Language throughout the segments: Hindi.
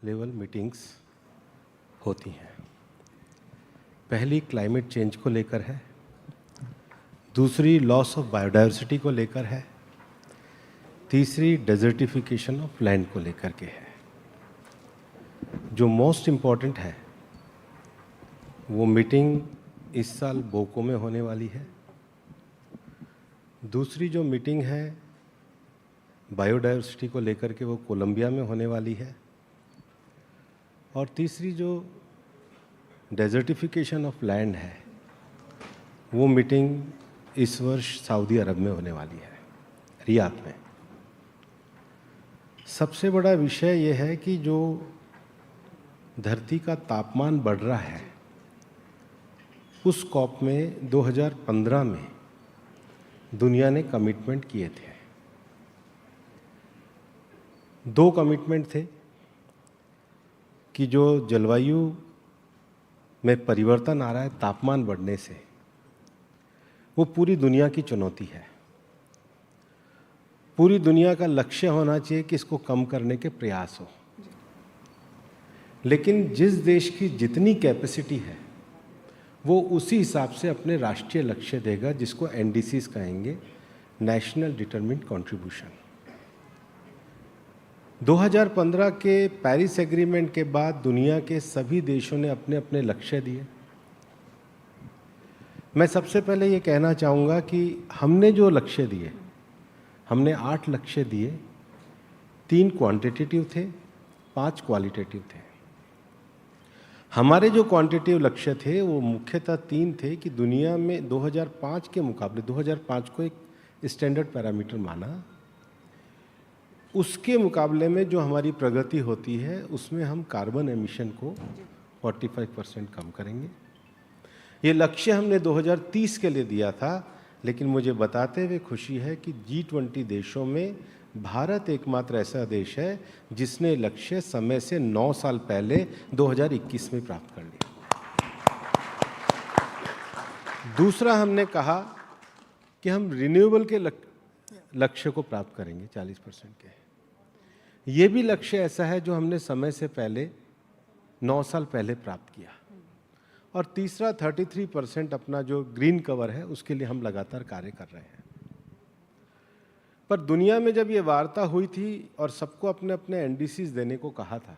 लेवल मीटिंग्स होती हैं। पहली क्लाइमेट चेंज को लेकर है, दूसरी लॉस ऑफ बायोडायवर्सिटी को लेकर है, तीसरी डेजर्टिफिकेशन ऑफ लैंड को लेकर के है। जो मोस्ट इम्पॉर्टेंट है वो मीटिंग इस साल बोको में होने वाली है। दूसरी जो मीटिंग है बायोडायवर्सिटी को लेकर के वो कोलंबिया में होने वाली है। और तीसरी जो डेजर्टिफिकेशन ऑफ लैंड है वो मीटिंग इस वर्ष सऊदी अरब में होने वाली है, रियाद में। सबसे बड़ा विषय ये है कि जो धरती का तापमान बढ़ रहा है उस कॉप में 2015 में दुनिया ने कमिटमेंट किए थे। 2 कमिटमेंट थे कि जो जलवायु में परिवर्तन आ रहा है तापमान बढ़ने से, वो पूरी दुनिया की चुनौती है। पूरी दुनिया का लक्ष्य होना चाहिए कि इसको कम करने के प्रयास हो। लेकिन जिस देश की जितनी कैपेसिटी है वो उसी हिसाब से अपने राष्ट्रीय लक्ष्य देगा, जिसको एनडीसीज कहेंगे, नेशनल डिटरमिन्ड कंट्रीब्यूशन। 2015 के पेरिस एग्रीमेंट के बाद दुनिया के सभी देशों ने अपने अपने लक्ष्य दिए। मैं सबसे पहले ये कहना चाहूँगा कि हमने जो लक्ष्य दिए, हमने 8 लक्ष्य दिए, 3 क्वांटिटेटिव थे, 5 क्वालिटेटिव थे। हमारे जो क्वांटिटेटिव लक्ष्य थे वो मुख्यतः 3 थे कि दुनिया में 2005 के मुकाबले, 2005 को एक स्टैंडर्ड पैरामीटर माना, उसके मुकाबले में जो हमारी प्रगति होती है उसमें हम कार्बन एमिशन को 45% कम करेंगे। ये लक्ष्य हमने 2030 के लिए दिया था, लेकिन मुझे बताते हुए खुशी है कि G20 देशों में भारत एकमात्र ऐसा देश है जिसने लक्ष्य समय से 9 साल पहले 2021 में प्राप्त कर लिया। दूसरा, हमने कहा कि हम रिन्यूएबल के लक्ष्य को प्राप्त करेंगे 40% के। ये भी लक्ष्य ऐसा है जो हमने समय से पहले 9 साल पहले प्राप्त किया। और तीसरा 33% अपना जो ग्रीन कवर है उसके लिए हम लगातार कार्य कर रहे हैं। पर दुनिया में जब ये वार्ता हुई थी और सबको अपने अपने एनडीसीज देने को कहा था,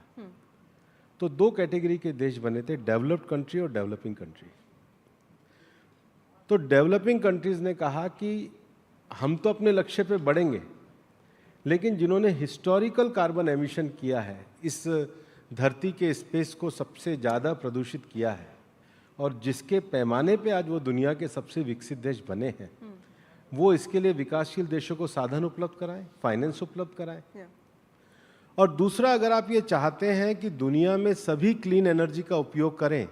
तो 2 कैटेगरी के देश बने थे, डेवलप्ड कंट्री और डेवलपिंग कंट्री। तो डेवलपिंग कंट्रीज ने कहा कि हम तो अपने लक्ष्य पे बढ़ेंगे, लेकिन जिन्होंने हिस्टोरिकल कार्बन एमिशन किया है, इस धरती के स्पेस को सबसे ज़्यादा प्रदूषित किया है और जिसके पैमाने पे आज वो दुनिया के सबसे विकसित देश बने हैं, वो इसके लिए विकासशील देशों को साधन उपलब्ध कराएं, फाइनेंस उपलब्ध कराएं। और दूसरा, अगर आप ये चाहते हैं कि दुनिया में सभी क्लीन एनर्जी का उपयोग करें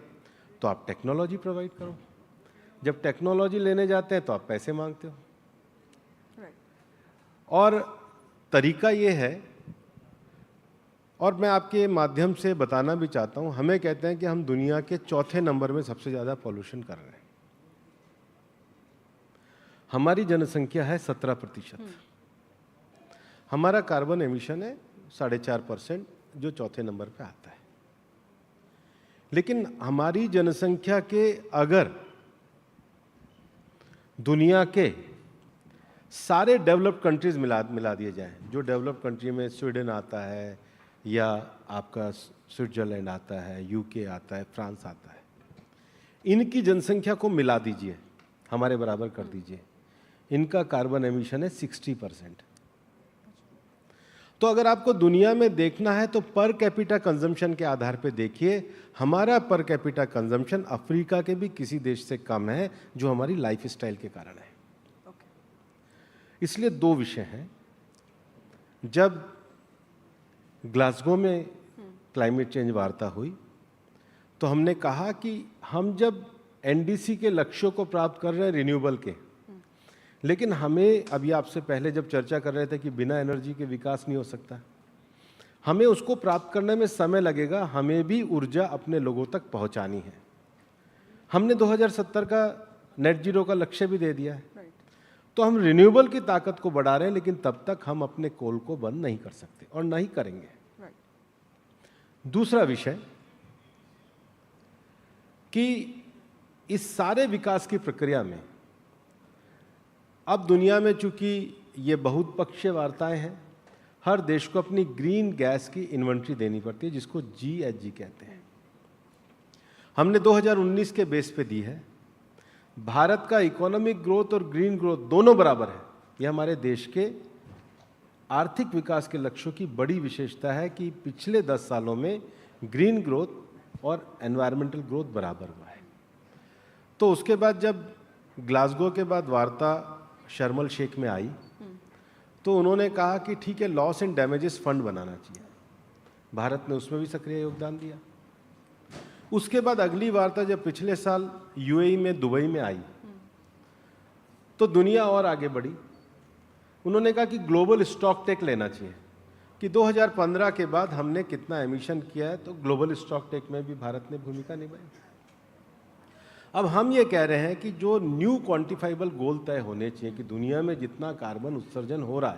तो आप टेक्नोलॉजी प्रोवाइड करो। जब टेक्नोलॉजी लेने जाते हैं तो आप पैसे मांगते हो। और तरीका ये है, और मैं आपके माध्यम से बताना भी चाहता हूं, हमें कहते हैं कि हम दुनिया के 4थे नंबर में सबसे ज़्यादा पॉल्यूशन कर रहे हैं। हमारी जनसंख्या है 17%। हमारा कार्बन एमिशन है 4.5%, जो 4थे नंबर पे आता है। लेकिन हमारी जनसंख्या के अगर दुनिया के सारे डेवलप्ड कंट्रीज मिला दिए जाएं, जो डेवलप्ड कंट्री में स्वीडन आता है या आपका स्विट्जरलैंड आता है, यूके आता है, फ्रांस आता है, इनकी जनसंख्या को मिला दीजिए, हमारे बराबर कर दीजिए, इनका कार्बन एमिशन है 60%। तो अगर आपको दुनिया में देखना है तो पर कैपिटा कंजम्पशन के आधार पे देखिए, हमारा पर कैपिटा कंजम्पशन अफ्रीका के भी किसी देश से कम है, जो हमारी लाइफस्टाइल के कारण है। इसलिए 2 विषय हैं। जब ग्लासगो में क्लाइमेट चेंज वार्ता हुई तो हमने कहा कि हम जब एनडीसी के लक्ष्यों को प्राप्त कर रहे हैं रिन्यूएबल के, लेकिन हमें, अभी आपसे पहले जब चर्चा कर रहे थे कि बिना एनर्जी के विकास नहीं हो सकता, हमें उसको प्राप्त करने में समय लगेगा, हमें भी ऊर्जा अपने लोगों तक पहुंचानी है। हमने 2070 का नेट जीरो का लक्ष्य भी दे दिया है। तो हम रिन्यूएबल की ताकत को बढ़ा रहे हैं, लेकिन तब तक हम अपने कोल को बंद नहीं कर सकते और नहीं करेंगे। दूसरा विषय कि इस सारे विकास की प्रक्रिया में अब दुनिया में चूंकि ये बहुत पक्षीय वार्ताएं हैं, हर देश को अपनी ग्रीन गैस की इन्वेंट्री देनी पड़ती है, जिसको GHG कहते हैं। हमने 2019 के बेस पे दी है। भारत का इकोनॉमिक ग्रोथ और ग्रीन ग्रोथ दोनों बराबर है। यह हमारे देश के आर्थिक विकास के लक्ष्यों की बड़ी विशेषता है कि पिछले 10 सालों में ग्रीन ग्रोथ और एनवायरमेंटल ग्रोथ बराबर हुआ है। तो उसके बाद जब ग्लासगो के बाद वार्ता शर्म एल शेख में आई, तो उन्होंने कहा कि ठीक है, लॉस एंड डैमेजेस फंड बनाना चाहिए। भारत ने उसमें भी सक्रिय योगदान दिया। उसके बाद अगली वार्ता जब पिछले साल UAE में दुबई में आई, तो दुनिया और आगे बढ़ी। उन्होंने कहा कि ग्लोबल स्टॉक टेक लेना चाहिए कि 2015 के बाद हमने कितना एमिशन किया है, तो ग्लोबल स्टॉक टेक में भी भारत ने भूमिका निभाई। अब हम ये कह रहे हैं कि जो न्यू क्वांटिफाइबल गोल तय होने चाहिए कि दुनिया में जितना कार्बन उत्सर्जन हो रहा है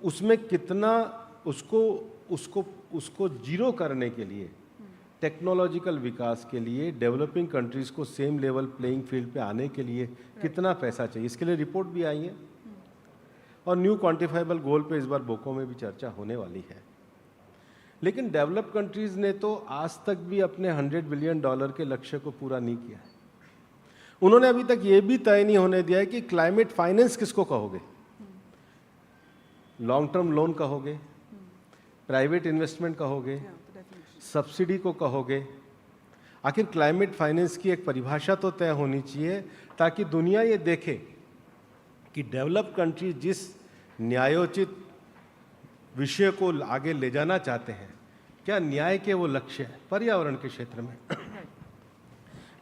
उसमें कितना उसको जीरो करने के लिए टेक्नोलॉजिकल विकास के लिए डेवलपिंग कंट्रीज को सेम लेवल प्लेइंग फील्ड पे आने के लिए कितना पैसा चाहिए, इसके लिए रिपोर्ट भी आई है। और न्यू क्वांटिफाइबल गोल पे इस बार बोको में भी चर्चा होने वाली है। लेकिन डेवलप कंट्रीज ने तो आज तक भी अपने $100 बिलियन के लक्ष्य को पूरा नहीं किया है। उन्होंने अभी तक ये भी तय नहीं होने दिया है कि क्लाइमेट फाइनेंस किसको कहोगे, लॉन्ग टर्म लोन कहोगे, प्राइवेट इन्वेस्टमेंट कहोगे, सब्सिडी को कहोगे। आखिर क्लाइमेट फाइनेंस की एक परिभाषा तो तय होनी चाहिए ताकि दुनिया ये देखे कि डेवलप कंट्री जिस न्यायोचित विषय को आगे ले जाना चाहते हैं, क्या न्याय के वो लक्ष्य है पर्यावरण के क्षेत्र में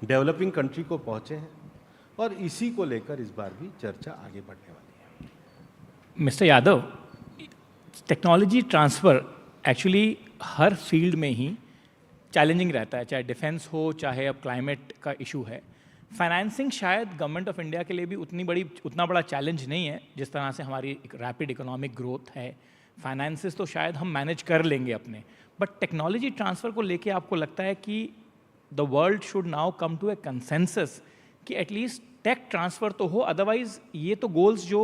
डेवलपिंग कंट्री को पहुंचे हैं, और इसी को लेकर इस बार भी चर्चा आगे बढ़ने वाली है। Mister Yadav, technology transfer actually हर फील्ड में ही चैलेंजिंग रहता है, चाहे डिफेंस हो, चाहे अब क्लाइमेट का इशू है। फाइनेंसिंग शायद गवर्नमेंट ऑफ इंडिया के लिए भी उतना बड़ा चैलेंज नहीं है। जिस तरह से हमारी रैपिड इकोनॉमिक ग्रोथ है, फाइनेंसेस तो शायद हम मैनेज कर लेंगे अपने, बट टेक्नोलॉजी ट्रांसफ़र को लेके आपको लगता है कि the world should now come to a consensus कि एटलीस्ट टेक ट्रांसफ़र तो हो, अदरवाइज ये तो गोल्स जो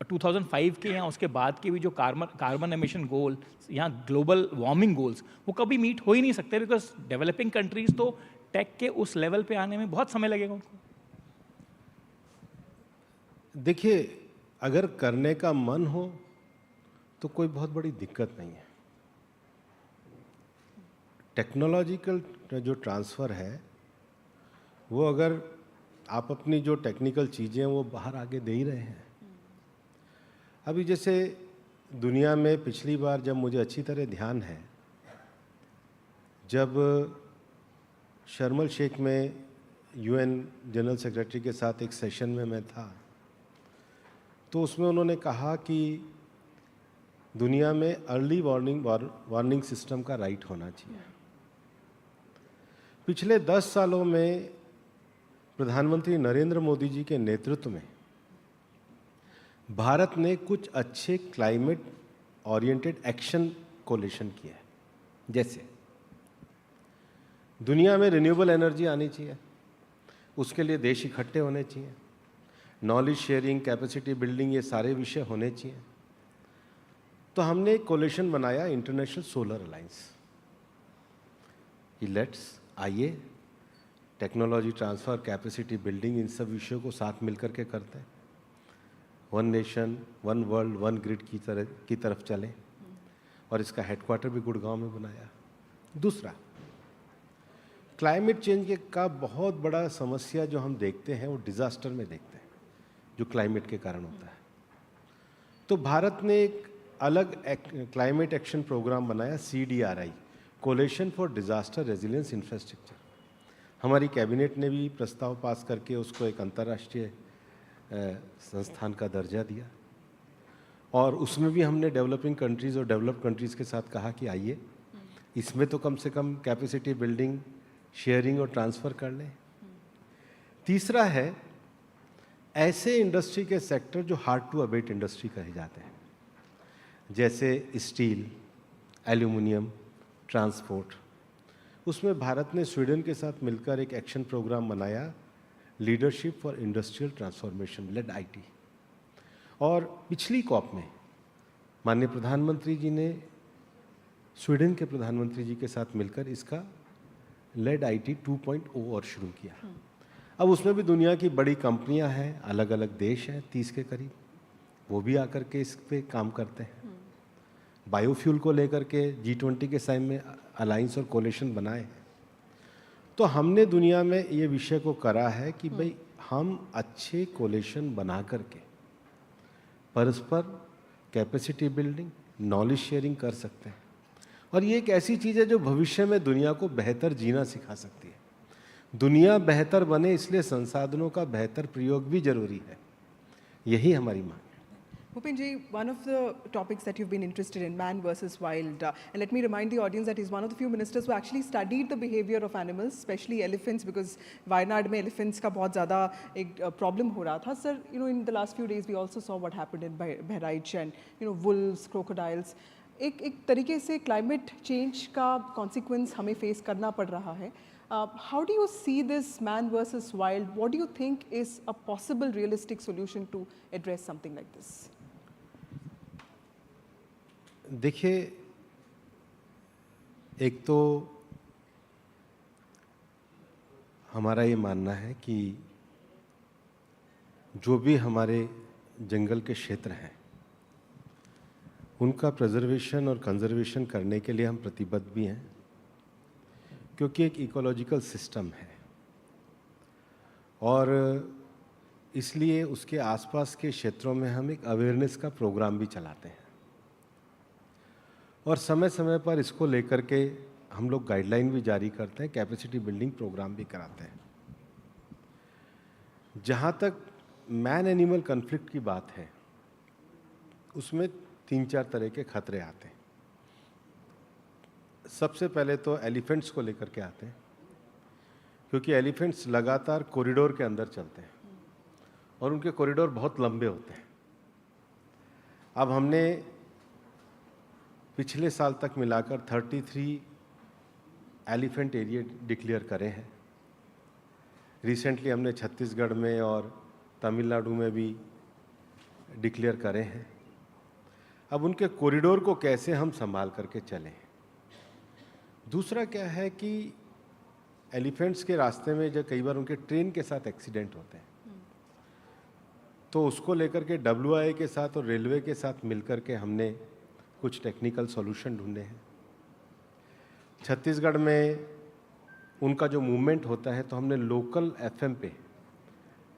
2005 के या उसके बाद के भी जो कार्बन एमिशन गोल या ग्लोबल वार्मिंग गोल्स, वो कभी मीट हो ही नहीं सकते, बिकॉज डेवलपिंग कंट्रीज तो टेक के उस लेवल पे आने में बहुत समय लगेगा उनको। देखिए, अगर करने का मन हो तो कोई बहुत बड़ी दिक्कत नहीं है। टेक्नोलॉजिकल जो ट्रांसफ़र है वो अगर आप अपनी जो टेक्निकल चीज़ें हैं वो बाहर आगे दे ही रहे हैं। अभी जैसे दुनिया में पिछली बार जब मुझे अच्छी तरह ध्यान है, जब शर्म एल शेख में UN जनरल सेक्रेटरी के साथ एक सेशन में मैं था, तो उसमें उन्होंने कहा कि दुनिया में अर्ली वार्निंग सिस्टम का राइट होना चाहिए। पिछले 10 सालों में प्रधानमंत्री नरेंद्र मोदी जी के नेतृत्व में भारत ने कुछ अच्छे क्लाइमेट ओरिएंटेड एक्शन कोलेशन किया है। जैसे दुनिया में रिन्यूएबल एनर्जी आनी चाहिए, उसके लिए देश इकट्ठे होने चाहिए, नॉलेज शेयरिंग, कैपेसिटी बिल्डिंग, ये सारे विषय होने चाहिए। तो हमने एक कोलेशन बनाया, इंटरनेशनल सोलर अलायंस, कि आइए टेक्नोलॉजी ट्रांसफ़र, कैपेसिटी बिल्डिंग, इन सब विषयों को साथ मिलकर के करते हैं। One nation, one world, one grid की तरफ चलें, और इसका हेडक्वार्टर भी गुड़गांव में बनाया। दूसरा, क्लाइमेट चेंज का बहुत बड़ा समस्या जो हम देखते हैं वो डिज़ास्टर में देखते हैं, जो क्लाइमेट के कारण होता है। तो भारत ने एक अलग क्लाइमेट एक्शन प्रोग्राम बनाया, CDRI, coalition for disaster resilience infrastructure. हमारी कैबिनेट ने भी प्रस्ताव पास करके उसको एक अंतर्राष्ट्रीय संस्थान का दर्जा दिया, और उसमें भी हमने डेवलपिंग कंट्रीज़ और डेवलप्ड कंट्रीज़ के साथ कहा कि आइए इसमें तो कम से कम कैपेसिटी बिल्डिंग, शेयरिंग और ट्रांसफ़र कर लें। तीसरा है ऐसे इंडस्ट्री के सेक्टर जो हार्ड टू अबेट इंडस्ट्री कहे जाते हैं, जैसे स्टील, एल्यूमिनियम, ट्रांसपोर्ट, उसमें भारत ने स्वीडन के साथ मिलकर एक एक्शन प्रोग्राम बनाया, leadership for industrial transformation led IT. और पिछली कॉप में माननीय प्रधानमंत्री जी ने स्वीडन के प्रधानमंत्री जी के साथ मिलकर इसका लेड आईटी 2.0 और शुरू किया। अब उसमें भी दुनिया की बड़ी कंपनियां हैं, अलग अलग देश हैं 30 के करीब, वो भी आकर के इस पे काम करते हैं। बायोफ्यूल को लेकर के G20 के साइम में अलायंस और कोलेशन बनाए हैं। तो हमने दुनिया में ये विषय को करा है कि भाई हम अच्छे कोलेशन बना करके परस्पर कैपेसिटी बिल्डिंग, नॉलेज शेयरिंग कर सकते हैं। और ये एक ऐसी चीज़ है जो भविष्य में दुनिया को बेहतर जीना सिखा सकती है। दुनिया बेहतर बने इसलिए संसाधनों का बेहतर प्रयोग भी जरूरी है, यही हमारी मांग है। Bhupen ji, one of the topics that you've been interested in, man versus wild, and let me remind the audience that he's one of the few ministers who actually studied the behavior of animals, especially elephants, because Wayanad mein elephants का बहुत ज़्यादा एक problem हो रहा था. Sir, you know, in the last few days we also saw what happened in Bahraich and wolves, crocodiles. एक तरीके से climate change का consequence हमें face करना पड़ रहा है. How do you see this man versus wild? What do you think is a possible realistic solution to address something like this? देखिए, एक तो हमारा ये मानना है कि जो भी हमारे जंगल के क्षेत्र हैं उनका प्रिजर्वेशन और कंजर्वेशन करने के लिए हम प्रतिबद्ध भी हैं, क्योंकि एक इकोलॉजिकल सिस्टम है और इसलिए उसके आसपास के क्षेत्रों में हम एक अवेयरनेस का प्रोग्राम भी चलाते हैं और समय समय पर इसको लेकर के हम लोग गाइडलाइन भी जारी करते हैं, कैपेसिटी बिल्डिंग प्रोग्राम भी कराते हैं। जहाँ तक मैन एनिमल कन्फ्लिक्ट की बात है, उसमें 3-4 तरह के खतरे आते हैं। सबसे पहले तो एलिफेंट्स को लेकर के आते हैं, क्योंकि एलिफेंट्स लगातार कॉरिडोर के अंदर चलते हैं और उनके कॉरिडोर बहुत लंबे होते हैं। अब हमने पिछले साल तक मिलाकर 33 एलिफेंट एरिया डिक्लेयर करे हैं। रिसेंटली हमने छत्तीसगढ़ में और तमिलनाडु में भी डिक्लेयर करे हैं। अब उनके कॉरिडोर को कैसे हम संभाल करके चलें। दूसरा क्या है कि एलिफेंट्स के रास्ते में जब कई बार उनके ट्रेन के साथ एक्सीडेंट होते हैं, तो उसको लेकर के WIA के साथ और रेलवे के साथ मिलकर के हमने कुछ टेक्निकल सॉल्यूशन ढूंढे हैं। छत्तीसगढ़ में उनका जो मूवमेंट होता है, तो हमने लोकल FM पे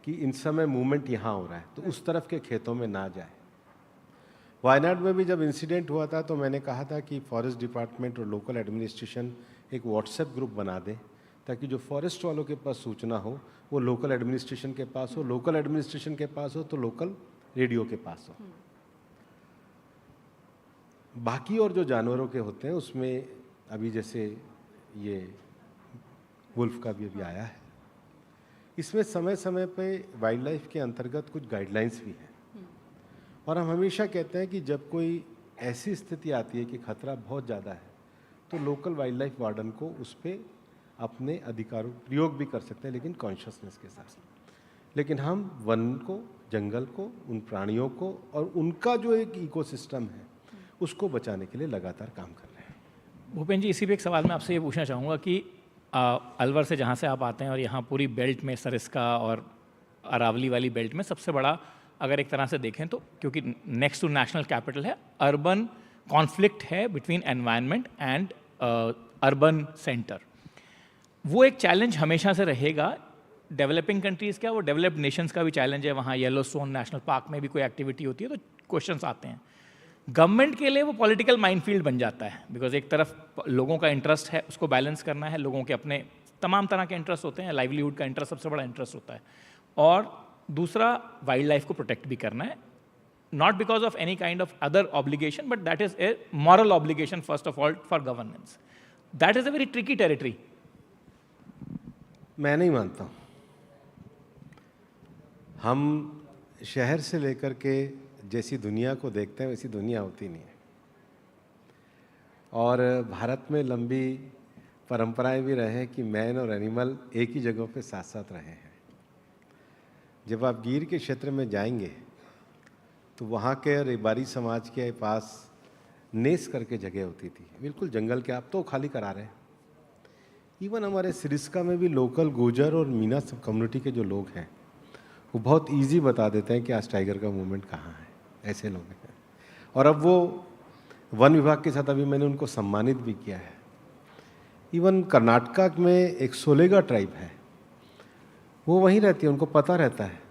कि इन समय मूवमेंट यहाँ हो रहा है तो उस तरफ के खेतों में ना जाए। वायनाड में भी जब इंसिडेंट हुआ था तो मैंने कहा था कि फॉरेस्ट डिपार्टमेंट और लोकल एडमिनिस्ट्रेशन एक व्हाट्सएप ग्रुप बना दे, ताकि जो फॉरेस्ट वालों के पास सूचना हो वो लोकल एडमिनिस्ट्रेशन के पास हो, लोकल एडमिनिस्ट्रेशन के पास हो तो लोकल रेडियो के पास हो। बाकी और जो जानवरों के होते हैं उसमें अभी जैसे ये वुल्फ का भी अभी आया है, इसमें समय समय पे वाइल्ड लाइफ के अंतर्गत कुछ गाइडलाइंस भी हैं और हम हमेशा कहते हैं कि जब कोई ऐसी स्थिति आती है कि खतरा बहुत ज़्यादा है तो लोकल वाइल्ड लाइफ वार्डन को उस पर अपने अधिकारों प्रयोग भी कर सकते हैं, लेकिन कॉन्शियसनेस के साथ। लेकिन हम वन को, जंगल को, उन प्राणियों को और उनका जो एक इकोसिस्टम है उसको बचाने के लिए लगातार काम कर रहे हैं। भूपेन जी, इसी पे एक सवाल मैं आपसे ये पूछना चाहूँगा कि अलवर से जहाँ से आप आते हैं और यहाँ पूरी बेल्ट में सरिस्का और अरावली वाली बेल्ट में सबसे बड़ा अगर एक तरह से देखें तो, क्योंकि नेक्स्ट टू नेशनल कैपिटल है, अर्बन कॉन्फ्लिक्ट है between environment and urban centre. वो एक चैलेंज हमेशा से रहेगा। डेवलपिंग कंट्रीज़ क्या, वो डेवलप्ड नेशंस का भी चैलेंज है। वहाँ येलोस्टोन नेशनल पार्क में भी कोई एक्टिविटी होती है तो क्वेश्चंस आते हैं। गवर्नमेंट के लिए वो पॉलिटिकल माइनफील्ड बन जाता है, बिकॉज एक तरफ लोगों का इंटरेस्ट है, उसको बैलेंस करना है, लोगों के अपने तमाम तरह के इंटरेस्ट होते हैं, लाइवलीहुड का इंटरेस्ट सबसे बड़ा इंटरेस्ट होता है, और दूसरा वाइल्ड लाइफ को प्रोटेक्ट भी करना है, not because of any kind of other obligation, but that is a moral obligation first of all for governance. That is a very tricky territory. मैं नहीं मानता हूँ। हम शहर से लेकर के जैसी दुनिया को देखते हैं वैसी दुनिया होती नहीं है। और भारत में लंबी परंपराएं भी रहे हैं कि मैन और एनिमल एक ही जगह पे साथ साथ रहे हैं। जब आप गिर के क्षेत्र में जाएंगे तो वहाँ के रेबारी समाज के पास नेस करके जगह होती थी, बिल्कुल जंगल के, आप तो खाली करा रहे हैं। इवन हमारे सिरिस्का में भी लोकल गुर्जर और मीना सब कम्युनिटी के जो लोग हैं वो बहुत इजी बता देते हैं कि आज टाइगर का मूवमेंट कहाँ है, ऐसे लोग हैं। और अब वो वन विभाग के साथ अभी मैंने उनको सम्मानित भी किया है। इवन कर्नाटका में एक सोलेगा ट्राइब है, वो वहीं रहती है, उनको पता रहता है।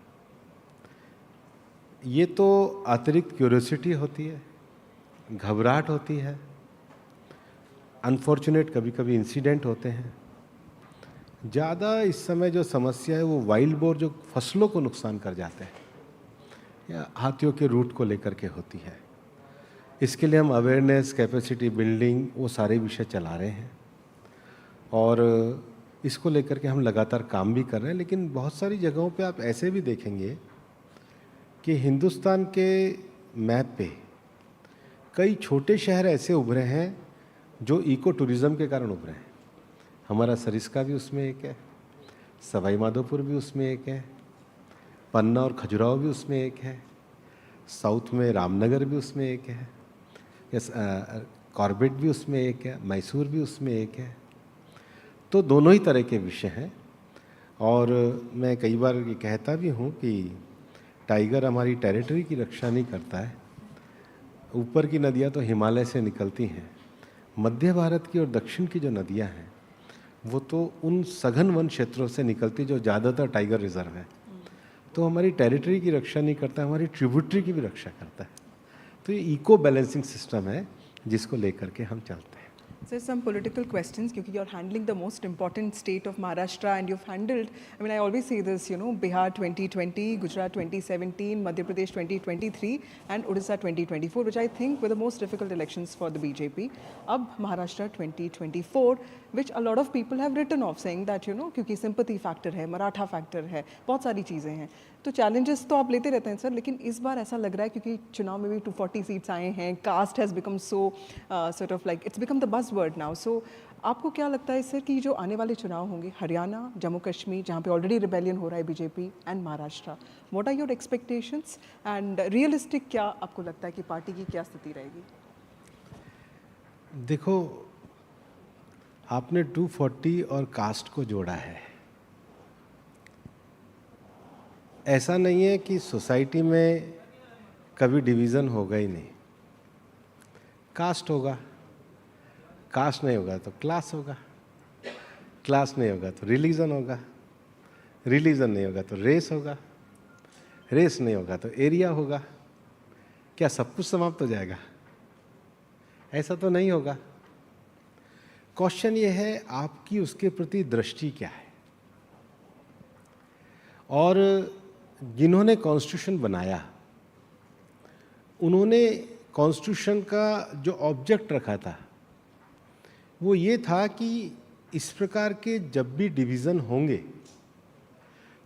ये तो अतिरिक्त क्यूरियोसिटी होती है, घबराहट होती है, अनफॉर्चुनेट कभी कभी इंसिडेंट होते हैं। ज़्यादा इस समय जो समस्या है वो वाइल्ड बोर जो फसलों को नुकसान कर जाते हैं या हाथियों के रूट को लेकर के होती है। इसके लिए हम अवेयरनेस, कैपेसिटी बिल्डिंग, वो सारे विषय चला रहे हैं और इसको लेकर के हम लगातार काम भी कर रहे हैं। लेकिन बहुत सारी जगहों पे आप ऐसे भी देखेंगे कि हिंदुस्तान के मैप पे कई छोटे शहर ऐसे उभरे हैं जो इको टूरिज़्म के कारण उभरे हैं। हमारा सरिस्का भी उसमें एक है, सवाई माधोपुर भी उसमें एक है, पन्ना और खजुराहो भी उसमें एक है, साउथ में रामनगर भी उसमें एक है, कॉर्बेट भी उसमें एक है, मैसूर भी उसमें एक है। तो दोनों ही तरह के विषय हैं। और मैं कई बार ये कहता भी हूँ कि टाइगर हमारी टेरिटरी की रक्षा नहीं करता है। ऊपर की नदियाँ तो हिमालय से निकलती हैं, मध्य भारत की और दक्षिण की जो नदियाँ हैं वो तो उन सघन वन क्षेत्रों से निकलती जो ज़्यादातर टाइगर रिजर्व है। तो हमारी टेरिटरी की रक्षा नहीं करता, हमारी ट्रिब्यूटरी की भी रक्षा करता है। तो ये इको बैलेंसिंग सिस्टम है जिसको लेकर के हम चलते हैं। So some political questions, because you're handling the most important state of Maharashtra and you've handled, I mean, I always say this, you know, Bihar 2020, Gujarat 2017, Madhya Pradesh 2023 and Odisha 2024, which I think were the most difficult elections for the BJP. Ab Maharashtra 2024, which a lot of people have written off saying that, you know, क्योंकि sympathy factor है, Maratha factor है, बहुत सारी चीज़ें हैं। तो challenges तो आप लेते रहते हैं सर, लेकिन इस बार ऐसा लग रहा है क्योंकि चुनाव में भी 240 सीट्स आए हैं, caste has become so sort of like it's become the buzzword now. So आपको क्या लगता है सर कि जो आने वाले चुनाव होंगे हरियाणा, जम्मू कश्मीर जहाँ पे ऑलरेडी रिबेलियन हो रहा है BJP and Maharashtra, what are your expectations and realistic क्या आपको लगता है कि पार्टी की क्या स्थिति रहेगी? देखो, आपने 240 और कास्ट को जोड़ा है। ऐसा नहीं है कि सोसाइटी में कभी डिवीज़न होगा ही नहीं, कास्ट होगा, कास्ट नहीं होगा तो क्लास होगा, क्लास नहीं होगा तो रिलीजन होगा, रिलीजन नहीं होगा तो रेस होगा, रेस नहीं होगा तो एरिया होगा। क्या सब कुछ समाप्त हो जाएगा? ऐसा तो नहीं होगा। क्वेश्चन ये है आपकी उसके प्रति दृष्टि क्या है। और जिन्होंने कॉन्स्टिट्यूशन बनाया उन्होंने कॉन्स्टिट्यूशन का जो ऑब्जेक्ट रखा था वो ये था कि इस प्रकार के जब भी डिवीज़न होंगे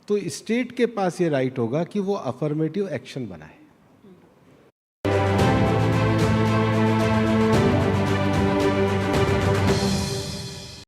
तो स्टेट के पास ये राइट होगा कि वो अफर्मेटिव एक्शन बनाए।